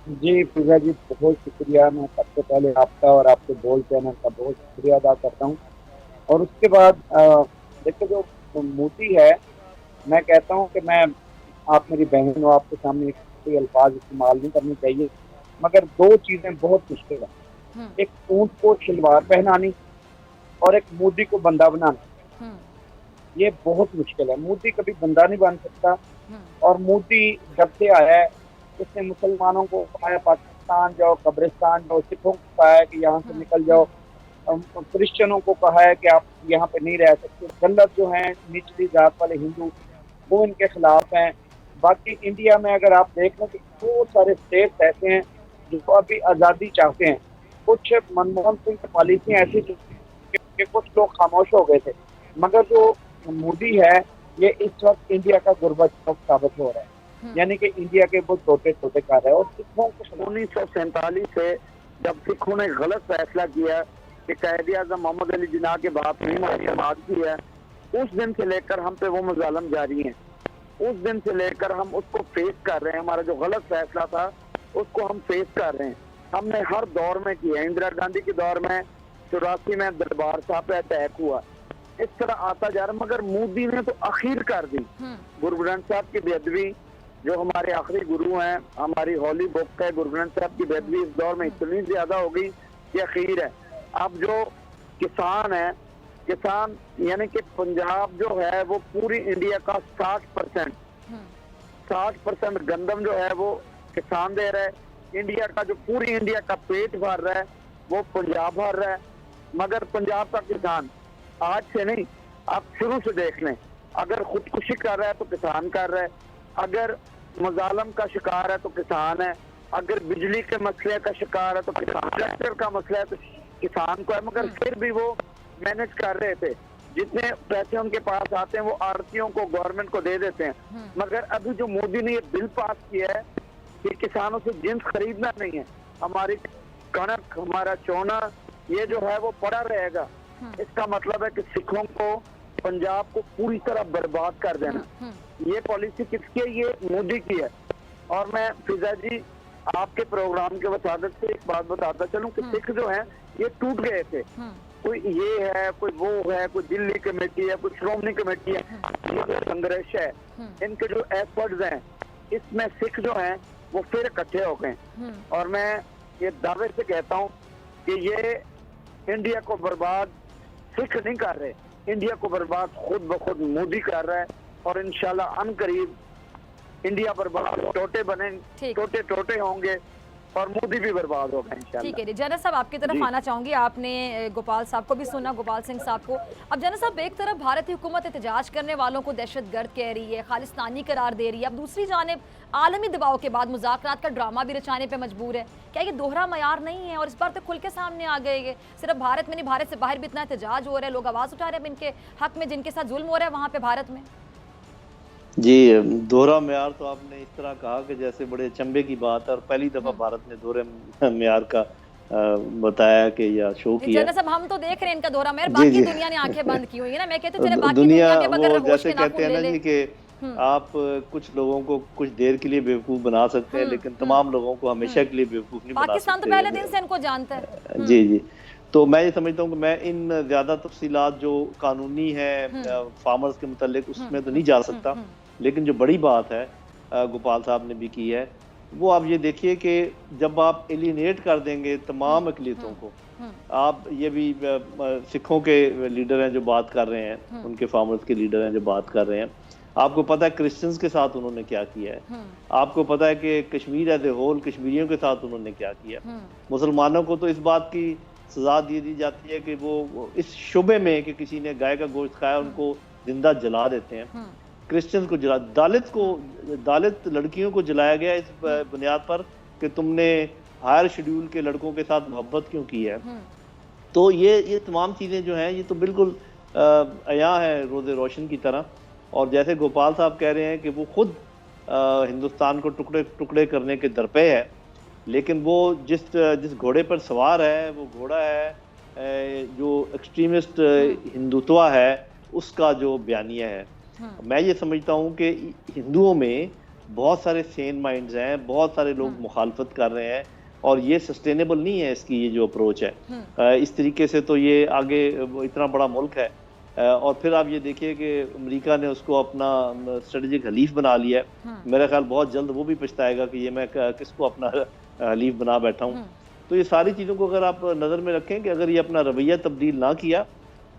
जी फिजा जी, बहुत शुक्रिया। मैं सबसे पहले आपका और आपके बोल चैनल का बहुत शुक्रिया अदा करता हूँ। और उसके बाद देखो, जो मोदी है, मैं कहता हूँ कि आप मेरी बहन हो, आपके सामने कोई अल्फाज इस्तेमाल नहीं करने चाहिए, मगर 2 चीज़ें बहुत मुश्किल है। एक ऊंट को शलवार पहनानी और एक मोदी को बंदा बनाना, ये बहुत मुश्किल है। मोदी कभी बंदा नहीं बन सकता। और मोदी जब से आया है उसने मुसलमानों को कहा है पाकिस्तान जाओ, कब्रिस्तान जाओ, सिखों को कहा है कि यहाँ से निकल जाओ, क्रिश्चियनों को कहा है कि आप यहाँ पे नहीं रह सकते। दलित जो हैं, निचली जात वाले हिंदू, वो इनके खिलाफ हैं। बाकी इंडिया में अगर आप देख लें तो बहुत सारे स्टेट्स ऐसे हैं जो अभी आज़ादी चाहते हैं। कुछ मनमोहन सिंह की पॉलिसी ऐसी कि कुछ लोग खामोश हो गए थे, मगर जो मोदी है ये इस वक्त इंडिया का गुर्बत साबित हो रहा है। यानी कि इंडिया के बहुत छोटे छोटे कार्य है। और सिखों को 1947 से जब सिखों ने गलत फैसला किया कि कायदे आज़म मोहम्मद अली जिन्ना के बाप ने समाज की है, उस दिन से लेकर हम पे वो मजालम जारी हैं। उस दिन से लेकर हम उसको फेस कर रहे हैं। हमारा जो गलत फैसला था उसको हम फेस कर रहे हैं। हमने हर दौर में किया। इंदिरा गांधी के दौर में 84 में दरबार साहब पे अटैक हुआ, इस तरह आता जा रहा। मगर मोदी ने तो आखिर कर दी। गुरु ग्रंथ साहब की बेअदबी, जो हमारे आखिरी गुरु हैं, हमारी होली बुक है, गुरु ग्रंथ साहब की बेअदबी इस दौर में इतनी ज्यादा हो गई कि आखिर है। अब जो किसान है, किसान यानी कि पंजाब जो है वो पूरी इंडिया का 60% गंदम जो है वो किसान दे रहा है। इंडिया का जो पूरी इंडिया का पेट भर रहा है वो पंजाब भर रहा है। मगर पंजाब का किसान आज से नहीं, आप शुरू से देख लें, अगर खुदकुशी कर रहा है तो किसान कर रहा है, अगर मजालम का शिकार है तो किसान है, अगर बिजली के मसले का शिकार है तो किसान, ट्रैक्टर का मसला है तो किसान को है। मगर फिर भी वो मैनेज कर रहे थे। जितने पैसे उनके पास आते हैं वो आड़तियों को, गवर्नमेंट को दे देते हैं। मगर अभी जो मोदी ने ये बिल पास किया है कि किसानों से जिन्स खरीदना नहीं है, हमारी कणक, हमारा चोना, ये जो है वो पड़ा रहेगा। इसका मतलब है कि सिखों को, पंजाब को पूरी तरह बर्बाद कर देना। ये पॉलिसी किसकी है? ये मोदी की है। और मैं फिजा जी आपके प्रोग्राम के वसादत से एक बात बताता चलूं कि सिख जो हैं ये टूट गए थे। कोई ये है, कोई वो है, कोई दिल्ली कमेटी है, कोई श्रोमणी कमेटी है। ये जो संघर्ष है, इनके जो एफर्ट्स हैं, इसमें सिख जो हैं वो फिर इकट्ठे हो गए। और मैं ये दावे से कहता हूँ कि ये इंडिया को बर्बाद सिख नहीं कर रहे, इंडिया को बर्बाद खुद ब खुद मोदी कर रहा है। और इंशाल्लाह अनकरीब इंडिया बर्बाद, टोटे बने, टोटे टोटे होंगे। और मोदी भी बर्बाद होगा इंशाल्लाह। ठीक है जी। जनरल साहब आपकी तरफ आना चाहूंगी। आपने गोपाल साहब को भी सुना, गोपाल सिंह साहब को। अब जनरल साहब, एक तरफ भारतीय हुकूमत एहतजाज करने वालों को दहशतगर्द कह रही है, खालिस्तानी करार दे रही है, अब दूसरी जानिब आलमी दबाव के बाद मुज़ाकरात का ड्रामा भी रचाने पर मजबूर है। क्या ये दोहरा मयार नहीं है? और इस बार तो खुल के सामने आ गए, सिर्फ भारत में नहीं, भारत से बाहर भी इतना एहतजाज हो रहा है, लोग आवाज़ उठा रहे हैं इनके हक में जिनके साथ जुल्म हो रहा है वहाँ पे भारत में। जी, दोहरा म्यार तो आपने इस तरह कहा कि जैसे बड़े अचंभे की बात है, और पहली दफा भारत ने दोहरे म्यार का बताया कि या शो किया। जनरल साहब, हम तो देख रहे हैं इनका दोहरा म्यार, जी, बाकी जी। दुनिया ने आंखें बंद की हुई है ना। मैं कहती हूं चले बाकी दुनिया दुनिया के बगैर वो होश जैसे के नाखून कहते हैं ले ना ले। जी कि आप कुछ लोगों को कुछ देर के लिए बेवकूफ बना सकते हैं, लेकिन तमाम लोगों को हमेशा के लिए बेवकूफ नहीं बना सकते। पाकिस्तान तो पहले दिन से इनको जानता है। जी जी। तो मैं ये समझता हूँ कि मैं इन ज्यादा तफसीलात जो कानूनी है फार्मर्स के मुतालिक उसमें तो नहीं जा सकता, लेकिन जो बड़ी बात है गोपाल साहब ने भी की है, वो आप ये देखिए कि जब आप एलिनेट कर देंगे तमाम अकलियतों को, आप ये भी सिखों के लीडर हैं जो बात कर रहे हैं, उनके फार्मर्स के लीडर हैं जो बात कर रहे हैं, आपको पता है क्रिश्चियंस के साथ उन्होंने क्या किया है, आपको पता है कि कश्मीर एज ए होल कश्मीरियों के साथ उन्होंने क्या किया। मुसलमानों को तो इस बात की सजा दी जाती है कि वो इस शुबे में कि किसी ने गाय का गोश्त खाया उनको जिंदा जला देते हैं। क्रिश्चियंस को जला, दलित लड़कियों को जलाया गया इस बुनियाद पर कि तुमने हायर शेड्यूल के लड़कों के साथ मोहब्बत क्यों की है। तो ये तमाम चीज़ें जो हैं ये तो बिल्कुल अया है रोज़े रोशन की तरह। और जैसे गोपाल साहब कह रहे हैं कि वो खुद हिंदुस्तान को टुकड़े टुकड़े करने के दरपे है, लेकिन वो जिस घोड़े पर सवार है वो घोड़ा है जो एक्सट्रीमिस्ट हिंदुत्व है उसका जो बयानिया है। मैं ये समझता हूँ कि हिंदुओं में बहुत सारे सेन माइंड्स हैं, बहुत सारे लोग मुखालफत कर रहे हैं, और ये सस्टेनेबल नहीं है इसकी ये जो अप्रोच है। इस तरीके से तो ये आगे इतना बड़ा मुल्क है, और फिर आप ये देखिए कि अमेरिका ने उसको अपना स्ट्रेटेजिक हलीफ बना लिया है। मेरा ख्याल बहुत जल्द वो भी पछताएगा कि ये मैं किसको अपना हलीफ बना बैठा हूँ। तो ये सारी चीज़ों को अगर आप नज़र में रखें कि अगर ये अपना रवैया तब्दील ना किया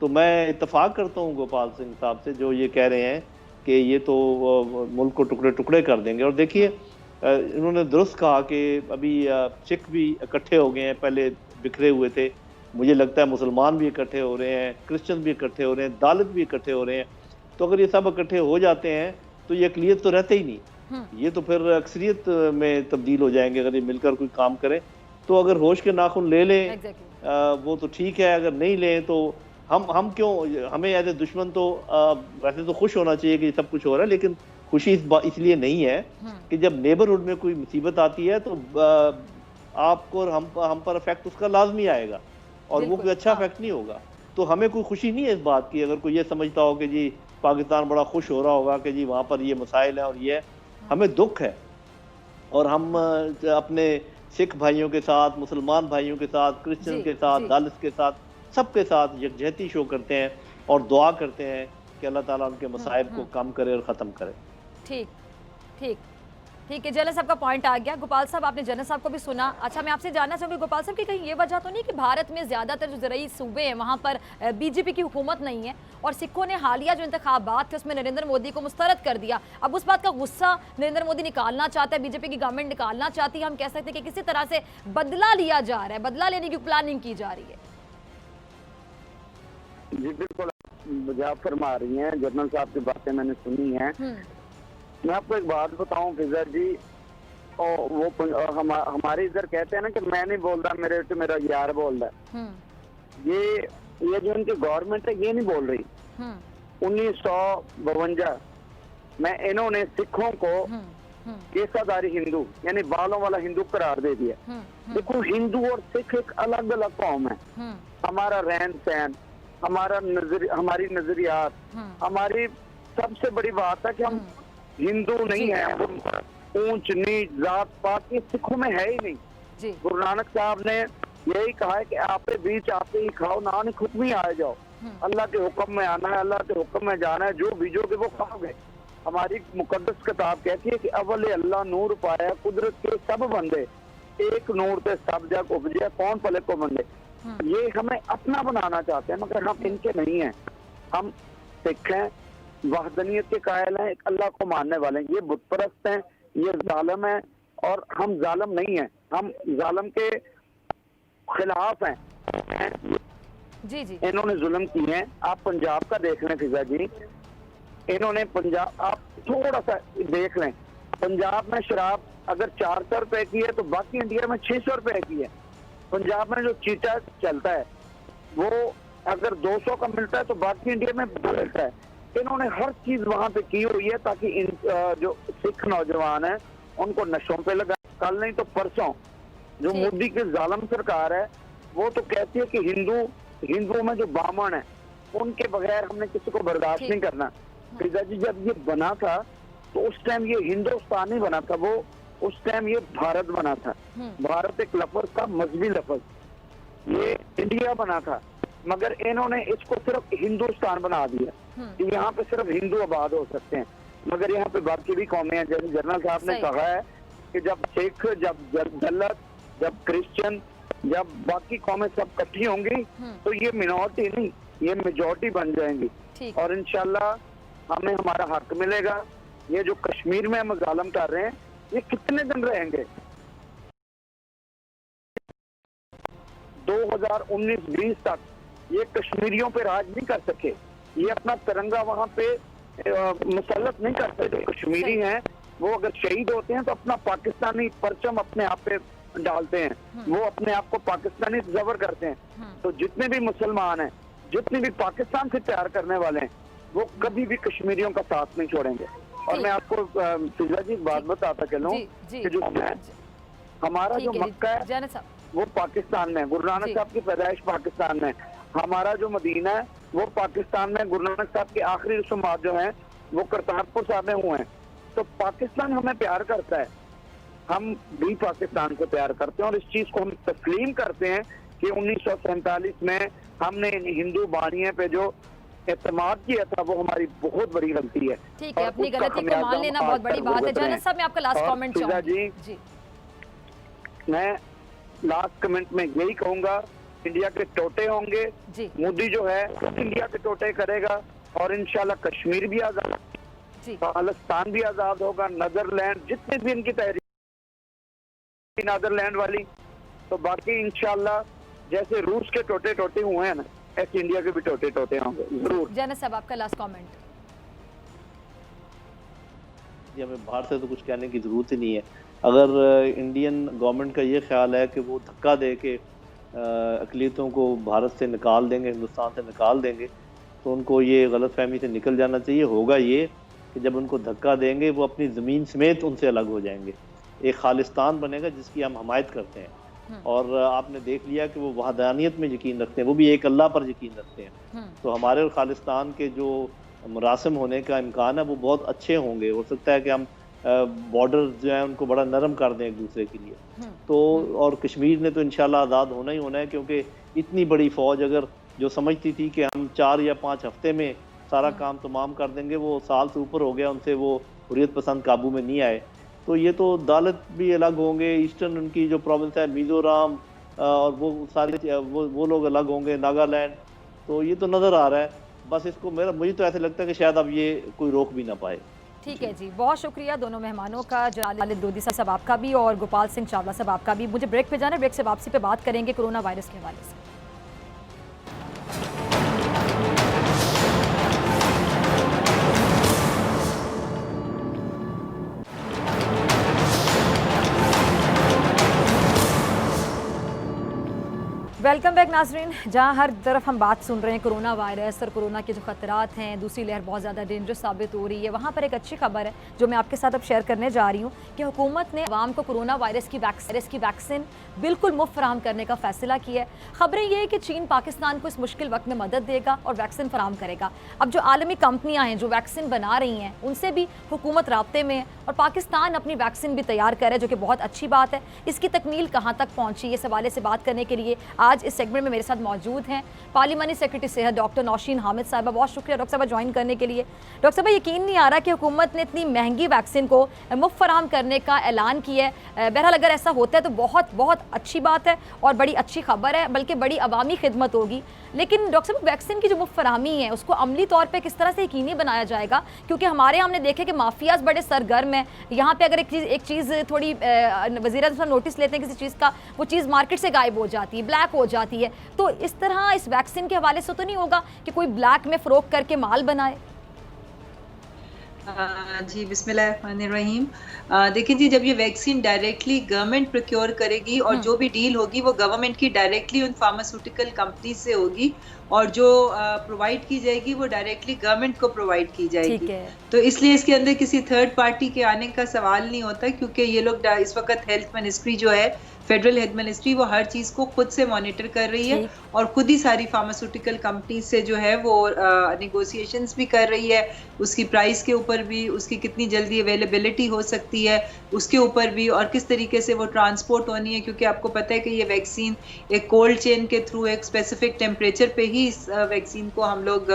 तो मैं इत्तफाक करता हूँ गोपाल सिंह साहब से जो ये कह रहे हैं कि ये तो मुल्क को टुकड़े टुकड़े कर देंगे। और देखिए इन्होंने दुरुस्त कहा कि अभी सिख भी इकट्ठे हो गए हैं, पहले बिखरे हुए थे, मुझे लगता है मुसलमान भी इकट्ठे हो रहे हैं, क्रिश्चियन भी इकट्ठे हो रहे हैं, दलित भी इकट्ठे हो रहे हैं। तो अगर ये सब इकट्ठे हो जाते हैं तो ये अक़लियत तो रहते ही नहीं, ये तो फिर अक्सरियत में तब्दील हो जाएंगे अगर ये मिलकर कोई काम करें। तो अगर होश के नाखून ले लें वो तो ठीक है, अगर नहीं लें तो हम क्यों, हमें एज ए दुश्मन तो वैसे तो खुश होना चाहिए कि सब कुछ हो रहा है, लेकिन खुशी इसलिए नहीं है कि जब नेबरहुड में कोई मुसीबत आती है तो आपको और हम पर इफेक्ट उसका लाजमी आएगा, और वो कोई अच्छा इफेक्ट नहीं होगा। तो हमें कोई खुशी नहीं है इस बात की अगर कोई ये समझता हो कि जी पाकिस्तान बड़ा खुश हो रहा होगा कि जी वहाँ पर ये मसाइल हैं और ये, हमें दुख है। और हम अपने सिख भाइयों के साथ, मुसलमान भाइयों के साथ, क्रिश्चियन के साथ, दलित के साथ, सबके साथ यकजहती शो करते हैं और दुआ करते हैं कि अल्लाह ताला उनके मसाइब को कम करे और ख़त्म करे। ठीक ठीक ठीक है, जनरल साहब का पॉइंट आ गया। गोपाल साहब, आपने जनरल साहब को भी सुना। अच्छा, मैं आपसे जानना चाहूँगी गोपाल साहब कि कहीं ये वजह तो नहीं कि भारत में ज़्यादातर जो ज़राई सूबे हैं वहाँ पर बीजेपी की हुकूमत नहीं है, और सिखों ने हालिया जो इंतखाबात थे उसमें नरेंद्र मोदी को मुस्तरद कर दिया। अब उस बात का गुस्सा नरेंद्र मोदी निकालना चाहता है, बीजेपी की गवर्नमेंट निकालना चाहती है। हम कह सकते हैं कि किसी तरह से बदला लिया जा रहा है, बदला लेने की प्लानिंग की जा रही है। जी बिल्कुल, आप फरमा रही हैं, जनरल साहब की बातें मैंने सुनी हैं। मैं आपको एक बात बताऊं फिजा जी, और वो हमारे इधर कहते हैं ना कि मैं नहीं बोल रहा, मेरा यार बोल रहा है। ये जो इनकी गवर्नमेंट है ये नहीं बोल रही। 1952 में इन्होंने सिखों को केसाधारी हिंदू यानी बालों वाला हिंदू करार दे दिया। देखो, हिंदू और सिख एक अलग अलग कौम है। हमारा रहन सहन, हमारी नजरियात, हमारी सबसे बड़ी बात है कि हम हिंदू नहीं है, ऊंच नीच जात पात ये सिखों में है ही नहीं। गुरु नानक साहब ने यही कहा है कि आपके बीच आते ही खाओ, नानक हुक्म ही आ जाओ। अल्लाह के हुक्म में आना है, अल्लाह के हुक्म में जाना है, जो बीजोगे वो खाओगे। हमारी मुकद्दस किताब कहती है कि अव्वल अल्लाह नूर पाया कुदरत के सब बंदे, एक नूर पे सब जग उपजे कौन पले को बंदे। ये हमें अपना बनाना चाहते हैं, मगर हम इनके नहीं हैं। हम सिख हैं, वहदनियत के कायल हैं, एक अल्लाह को मानने वाले हैं। ये बुत परस्त हैं, ये जालिम हैं, और हम जालिम नहीं हैं, हम जालिम के खिलाफ हैं। जी जी इन्होंने जुल्म किए हैं। आप पंजाब का देख लें फिजा जी, इन्होंने पंजाब, आप थोड़ा सा देख लें, पंजाब में शराब अगर 400 रुपए की है तो बाकी इंडिया में 600 रुपए की है। पंजाब में जो चीटा चलता है वो अगर 200 का मिलता है तो बाकी इंडिया में मिलता है। इन्होंने हर चीज वहां पे की हुई है ताकि इन जो सिख नौजवान है उनको नशों पे लगा। कल नहीं तो परसों जो ठीक। मोदी की जालिम सरकार है वो तो कहती है कि हिंदुओं में जो बामण है उनके बगैर हमने किसी को बर्दाश्त ठीक। नहीं करना। फिजा जी जब ये बना था तो उस टाइम ये हिंदुस्तान नहीं बना था, वो उस टाइम ये भारत बना था। भारत एक लफ्ज था, मजहबी लफ्ज, ये इंडिया बना था, मगर इन्होंने इसको सिर्फ हिंदुस्तान बना दिया कि यहाँ पे सिर्फ हिंदू आबाद हो सकते हैं, मगर यहाँ पे बाकी भी कौमें हैं। जैसे जनरल साहब ने सही। कहा है कि जब सिख, जब दलित, जब क्रिश्चियन, जब बाकी कौमें सब इकट्ठी होंगी तो ये मिनॉरिटी नहीं, ये मेजॉरिटी बन जाएंगी ठीक। और इंशाल्लाह हमें हमारा हक मिलेगा। ये जो कश्मीर में हम जालिम कर रहे हैं ये कितने दिन रहेंगे? 2019-20 तक ये कश्मीरियों पे राज नहीं कर सके, ये अपना तिरंगा वहां पे मुसल्लत नहीं कर सकते। कश्मीरी हैं वो अगर शहीद होते हैं तो अपना पाकिस्तानी परचम अपने आप पे डालते हैं, वो अपने आप को पाकिस्तानी जबर करते हैं। तो जितने भी मुसलमान हैं, जितने भी पाकिस्तान से प्यार करने वाले हैं, वो कभी भी कश्मीरियों का साथ नहीं छोड़ेंगे। और मैं आपको फिजा जी बात बताता चलूं कि जो हमारा जो मक्का है वो पाकिस्तान में, गुरु नानक साहब की पैदाइश पाकिस्तान में, हमारा जो मदीना है वो पाकिस्तान में, गुरु नानक साहब की आखिरी रस्मात जो हैं वो करतारपुर साहब में हुए हैं। तो पाकिस्तान हमें प्यार करता है, हम भी पाकिस्तान को प्यार करते हैं और इस चीज को हम तस्लीम करते हैं कि 1947 में हमने इन हिंदू बानियों पे जो एतमाद किया था वो हमारी बहुत बड़ी गलती है। ठीक है, अपनी गलती को मान लेना बहुत बड़ी बात है। जनरल साहब मैं आपका लास्ट कमेंट चाहूंगी। जी मैं लास्ट कमेंट में यही कहूंगा, इंडिया के टोटे होंगे, मोदी जो है इंडिया के टोटे करेगा और इंशाल्लाह कश्मीर भी आजाद, खालिस्तान भी आजाद होगा, नदरलैंड जितने भी इनकी तहरीक नदरलैंड वाली, तो बाकी इंशाल्लाह जैसे रूस के टोटे टोटे हुए हैं ना ऐसे इंडिया के भी टोटे टोटे होंगे जरूर। जनरल साहब आपका लास्ट कमेंट। हमें बाहर से तो कुछ कहने की जरूरत ही नहीं है। अगर इंडियन गवर्नमेंट का ये ख्याल है कि वो धक्का दे के अक़लियतों को भारत से निकाल देंगे, हिंदुस्तान से निकाल देंगे, तो उनको ये गलतफहमी से निकल जाना चाहिए। होगा ये कि जब उनको धक्का देंगे वो अपनी ज़मीन समेत उनसे अलग हो जाएंगे, एक खालिस्तान बनेगा जिसकी हम हमायत करते हैं। और आपने देख लिया कि वो वहदानियत में यकीन रखते हैं, वो भी एक अल्लाह पर यकीन रखते हैं। तो हमारे और खालिस्तान के जो मुरासिम होने का इम्कान है वो बहुत अच्छे होंगे। हो सकता है कि हम बॉर्डर जो है उनको बड़ा नरम कर दें एक दूसरे के लिए। तो और कश्मीर ने तो इंशाल्लाह आज़ाद होना ही होना है, क्योंकि इतनी बड़ी फ़ौज अगर जो समझती थी कि हम 4 या 5 हफ्ते में सारा काम तमाम कर देंगे, वो साल से ऊपर हो गया, उनसे वो हुर्रियत पसंद काबू में नहीं आए। तो ये तो दलित भी अलग होंगे, ईस्टर्न उनकी जो प्रोविंस है मिज़ोरम और वो सारे वो लोग अलग होंगे, नागालैंड। तो ये तो नज़र आ रहा है, बस इसको मुझे तो ऐसे लगता है कि शायद अब ये कोई रोक भी ना पाए। ठीक है जी, बहुत शुक्रिया दोनों मेहमानों का, जालिद लोधी साहब आपका भी और गोपाल सिंह चावला साहब आपका भी। मुझे ब्रेक पे जाना है, ब्रेक से वापसी पे बात करेंगे कोरोना वायरस के हवाले से। वेलकम बैक नाजरीन। जहां हर तरफ हम बात सुन रहे हैं कोरोना वायरस और कोरोना के जो खतरात हैं, दूसरी लहर बहुत ज़्यादा डेंजरस साबित हो रही है, वहां पर एक अच्छी खबर है जो मैं आपके साथ अब शेयर करने जा रही हूं कि हुकूमत ने आवाम को कोरोना वायरस की वैक्सीन बिल्कुल मुफ्त फराहम करने का फैसला किया है। खबरें ये है कि चीन पाकिस्तान को इस मुश्किल वक्त में मदद देगा और वैक्सीन फराहम करेगा। अब जो आलमी कंपनियाँ हैं जो वैक्सीन बना रही हैं उनसे भी हुकूमत राब्ते में है और पाकिस्तान अपनी वैक्सीन भी तैयार कर है, जो कि बहुत अच्छी बात है। इसकी तकमील कहाँ तक पहुँची, इस हवाले से बात करने के लिए आज आज इस सेगमेंट में मेरे साथ मौजूद हैं पार्लिमानी सेक्रेटरी सेहत डॉक्टर नौशीन हामिद साहिबा। बहुत शुक्रिया डॉक्टर साहबा ज्वाइन करने के लिए। डॉक्टर साहबा, यकीन नहीं आ रहा कि हुकूमत ने इतनी महंगी वैक्सीन को मुफ्त फराहम करने का ऐलान किया है। बहरहाल अगर ऐसा होता है तो बहुत बहुत अच्छी बात है और बड़ी अच्छी खबर है, बल्कि बड़ी अवामी खिदमत होगी। लेकिन डॉक्टर साहब, वैक्सीन की जो मुफ्त फराहमी है उसको अमली तौर पर किस तरह से यकीनी बनाया जाएगा? क्योंकि हमारे हमने देखा कि माफियाज बड़े सरगर्म हैं। यहाँ पे अगर एक चीज़ थोड़ी वज़ीर-ए-आज़म नोटिस लेते हैं किसी चीज़ का, वो चीज़ मार्केट से गायब हो जाती है, ब्लैक हो जाती है। तो इस तरह इस वैक्सीन के हवाले से तो नहीं होगा कि कोई ब्लैक में फ़रोख्त करके माल बनाए? जी बिस्मिल्लाहिर्रहमानिर्रहीम। देखिए जी, जब ये वैक्सीन डायरेक्टली गवर्नमेंट प्रोक्योर करेगी और जो भी डील होगी वो गवर्नमेंट की डायरेक्टली उन फार्मास्यूटिकल कंपनी से होगी और जो प्रोवाइड की जाएगी वो डायरेक्टली गवर्नमेंट को प्रोवाइड की जाएगी। तो इसलिए इसके अंदर किसी थर्ड पार्टी के आने का सवाल नहीं होता, क्योंकि ये लोग इस वक्त हेल्थ मिनिस्ट्री जो है, फेडरल हेल्थ मिनिस्ट्री, वो हर चीज़ को खुद से मॉनिटर कर रही है और खुद ही सारी फार्मास्यूटिकल कंपनी से जो है वो नेगोशिएशंस भी कर रही है। उसकी प्राइस के ऊपर भी, उसकी कितनी जल्दी अवेलेबिलिटी हो सकती है उसके ऊपर भी, और किस तरीके से वो ट्रांसपोर्ट होनी है, क्योंकि आपको पता है कि ये वैक्सीन एक कोल्ड चेन के थ्रू एक स्पेसिफिक टेम्परेचर पे ही इस वैक्सीन को हम लोग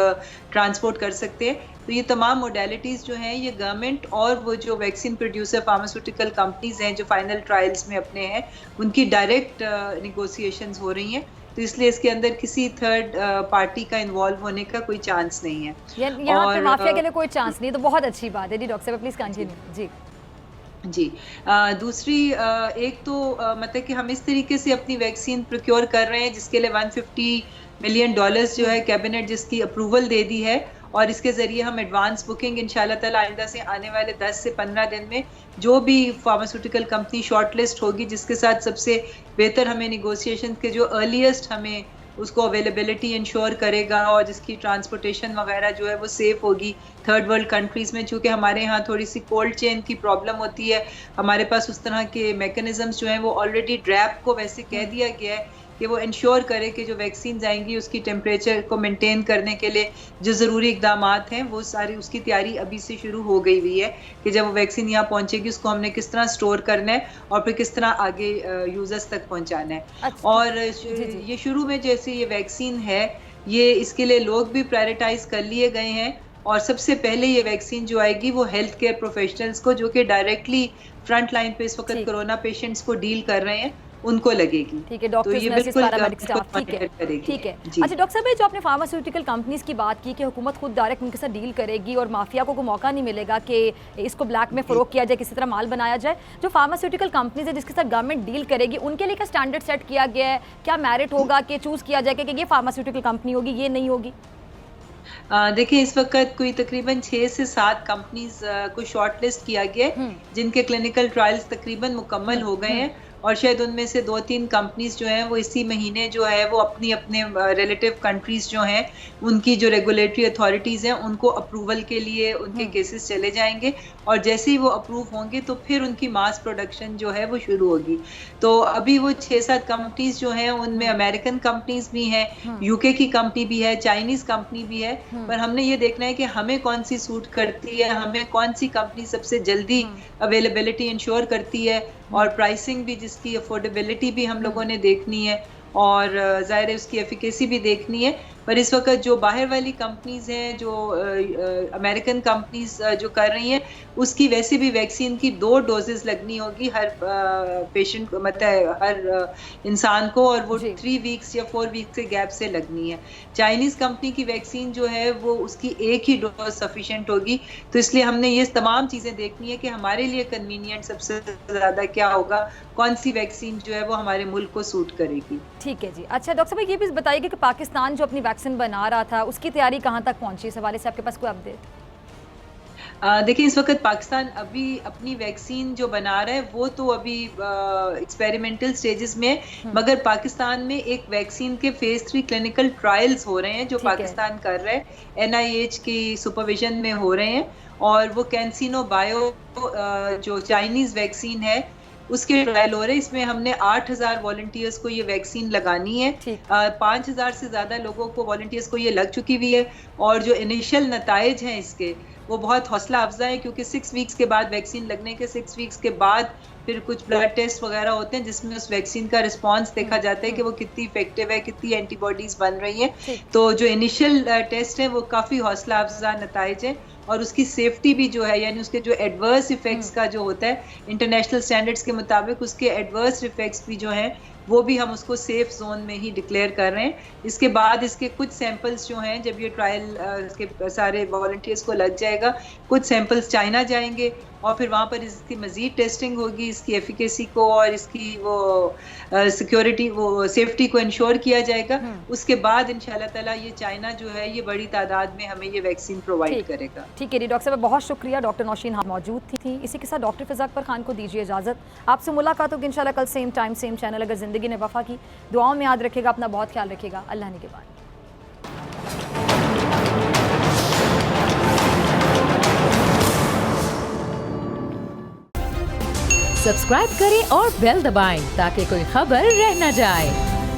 ट्रांसपोर्ट कर सकते हैं। तो ये तमाम मोडेलिटीज़ जो हैं ये गवर्नमेंट और वो जो वैक्सीन प्रोड्यूसर फार्मास्यूटिकल कंपनीज हैं जो फाइनल ट्रायल्स में अपने हैं, उनकी डायरेक्ट निगोशिएशंस हो रही हैं। तो इसलिए इसके अंदर किसी थर्ड पार्टी का इन्वॉल्व होने का कोई चांस नहीं है। यहाँ पे माफिया के लिए कोई चांस नहीं, तो बहुत अच्छी बात है जी। डॉक्टर साहब प्लीज कंटिन्यू। जी जी दूसरी एक तो मतलब कि हम इस तरीके से अपनी वैक्सीन प्रोक्योर कर रहे हैं जिसके लिए $150 मिलियन जो है कैबिनेट जिसकी अप्रूवल दे दी है, और इसके ज़रिए हम एडवांस बुकिंग इंशाल्लाह ताला आइंदा से आने वाले 10 से 15 दिन में जो भी फार्मास्यूटिकल कंपनी शॉर्टलिस्ट होगी जिसके साथ सबसे बेहतर हमें निगोशिएशन के जो अर्लीस्ट हमें उसको अवेलेबिलिटी इंश्योर करेगा और जिसकी ट्रांसपोर्टेशन वगैरह जो है वो सेफ़ होगी थर्ड वर्ल्ड कंट्रीज़ में। चूँकि हमारे यहाँ थोड़ी सी कोल्ड चेन की प्रॉब्लम होती है, हमारे पास उस तरह के मैकेनिज़म्स जो हैं वो ऑलरेडी ड्रैप को वैसे कह दिया गया है कि वो इंश्योर करे कि जो वैक्सीन आएंगी उसकी टेम्परेचर को मेंटेन करने के लिए जो ज़रूरी इकदाम हैं वो सारी उसकी तैयारी अभी से शुरू हो गई हुई है कि जब वो वैक्सीन यहाँ पहुँचेगी उसको हमने किस तरह स्टोर करना है और फिर किस तरह आगे यूज़र्स तक पहुँचाना है। अच्छा, और ये शुरू में जैसे ये वैक्सीन है ये इसके लिए लोग भी प्रायोरिटाइज कर लिए गए हैं, और सबसे पहले ये वैक्सीन जो आएगी वो हेल्थ केयर प्रोफेशनल्स को जो कि डायरेक्टली फ्रंट लाइन पे इस वक्त कोरोना पेशेंट्स को डील कर रहे हैं उनको लगेगी। ठीक है डॉक्टर्स, नर्सेस, पैरामेडिक स्टाफ, ठीक है ठीक है। अच्छा डॉक्टर साहब, जो आपने फार्मास्यूटिकल कंपनीज की बात की कि हुकूमत खुद डायरेक्ट उनके साथ डील करेगी और माफिया को मौका नहीं मिलेगा कि इसको ब्लैक में फरोख्त किया जाए, किसी तरह माल बनाया जाए, जो फार्मास्यूटिकल कंपनीज है जिसके साथ गवर्नमेंट डील करेगी उनके लिए क्या स्टैंडर्ड सेट किया गया है? क्या मेरिट होगा कि चूज़ किया जाए कि ये फार्मास्यूटिकल कंपनी होगी, ये नहीं होगी? देखिए इस वक्त कोई तकरीबन 6 से 7 कंपनीज को शॉर्टलिस्ट किया गया है जिनके क्लिनिकल ट्रायल्स तकरीबन मुकम्मल हो गए हैं, और शायद उनमें से 2-3 कंपनीज जो हैं वो इसी महीने जो है वो अपनी अपने रिलेटिव कंट्रीज जो हैं उनकी जो रेगुलेटरी अथॉरिटीज़ हैं उनको अप्रूवल के लिए उनके केसेस चले जाएंगे, और जैसे ही वो अप्रूव होंगे तो फिर उनकी मास प्रोडक्शन जो है वो शुरू होगी। तो अभी वो 6-7 कंपनीज जो हैं उनमें अमेरिकन कंपनीज भी हैं, यूके की कंपनी भी है, चाइनीज़ कंपनी भी है, पर हमने ये देखना है कि हमें कौन सी सूट करती है, हमें कौन सी कंपनी सबसे जल्दी अवेलेबिलिटी इंश्योर करती है, और प्राइसिंग भी जिसकी अफोर्डेबिलिटी भी हम लोगों ने देखनी है, और ज़ाहिर है उसकी एफिकेसी भी देखनी है। पर इस वक्त जो बाहर वाली कंपनीज हैं जो अमेरिकन कंपनीज जो कर रही हैं उसकी वैसे भी वैक्सीन की 2 डोजेस लगनी होगी हर पेशेंट मतलब हर इंसान को, और वो 3 वीक्स या 4 वीक्स के गैप से लगनी है। चाइनीज़ कंपनी की वैक्सीन जो है वो उसकी एक ही डोज सफिशेंट होगी। तो इसलिए हमने ये तमाम चीज़ें देखनी है कि हमारे लिए कन्वीनियंट सबसे ज़्यादा क्या होगा, कौन सी वैक्सीन जो है वो हमारे मुल्क को सूट करेगी। ठीक है जी। अच्छा डॉक्टर साहब, ये भी बताइए कि पाकिस्तान जो अपनी वैक्सीन बना रहा था उसकी तैयारी कहाँ तक पहुँची, इस हवाले से आपके पास कोई अपडेट? देखिए इस वक्त पाकिस्तान अभी अपनी वैक्सीन जो बना रहा है वो तो अभी एक्सपेरिमेंटल स्टेजेस में है, मगर पाकिस्तान में एक वैक्सीन के फेज 3 क्लिनिकल ट्रायल्स हो रहे हैं जो पाकिस्तान कर रहा है, NIH की सुपरविजन में हो रहे हैं, और वो कैंसिनो बायो जो चाइनीज़ वैक्सीन है उसके ट्रायल हो रहे हैं। इसमें हमने 8,000 वॉलंटियर्स को ये वैक्सीन लगानी है, 5,000 से ज़्यादा लोगों को वॉलंटियर्स को ये लग चुकी हुई है, और जो इनिशियल नताइज हैं इसके वो बहुत हौसला अफजा है, क्योंकि 6 वीक्स के बाद वैक्सीन लगने के 6 वीक्स के बाद फिर कुछ ब्लड टेस्ट वगैरह होते हैं जिसमें उस वैक्सीन का रिस्पांस देखा जाता है कि वो कितनी इफेक्टिव है, कितनी एंटीबॉडीज बन रही हैं। तो जो इनिशियल टेस्ट है वो काफ़ी हौसला अफजा नताइज है, और उसकी सेफ्टी भी जो है, यानी उसके जो एडवर्स इफेक्ट्स का जो होता है इंटरनेशनल स्टैंडर्ड्स के मुताबिक, उसके एडवर्स इफेक्ट्स भी जो हैं वो भी हम उसको सेफ जोन में ही डिक्लेयर कर रहे हैं। इसके बाद इसके कुछ सैंपल्स जो हैं, जब ये ट्रायल इसके सारे वॉलंटियर्स को लग जाएगा, कुछ सैंपल्स चाइना जाएंगे और फिर वहाँ पर इसकी मजीद टेस्टिंग होगी, इसकी एफिकेसी को और इसकी वो सिक्योरिटी, वो सेफ्टी को इंश्योर किया जाएगा। उसके बाद इंशाल्लाह ताला ये चाइना जो है ये बड़ी तादाद में हमें ये वैक्सीन प्रोवाइड करेगा। ठीक है जी डॉक्टर साहब, बहुत शुक्रिया। डॉक्टर नौशीन मौजूद थी। इसी के साथ डॉक्टर फिज़ा अकबर खान को दीजिए इजाज़त। आपसे मुलाकात होगी इंशाल्लाह कल सेम टाइम सेम चैनल। अगर ज़िंदगी ने वफ़ा की, दुआओं में याद रखेगा, अपना बहुत ख्याल रखेगा। अल्लाह निगहबान। सब्सक्राइब करें और बेल दबाएं ताकि कोई खबर रह न जाए।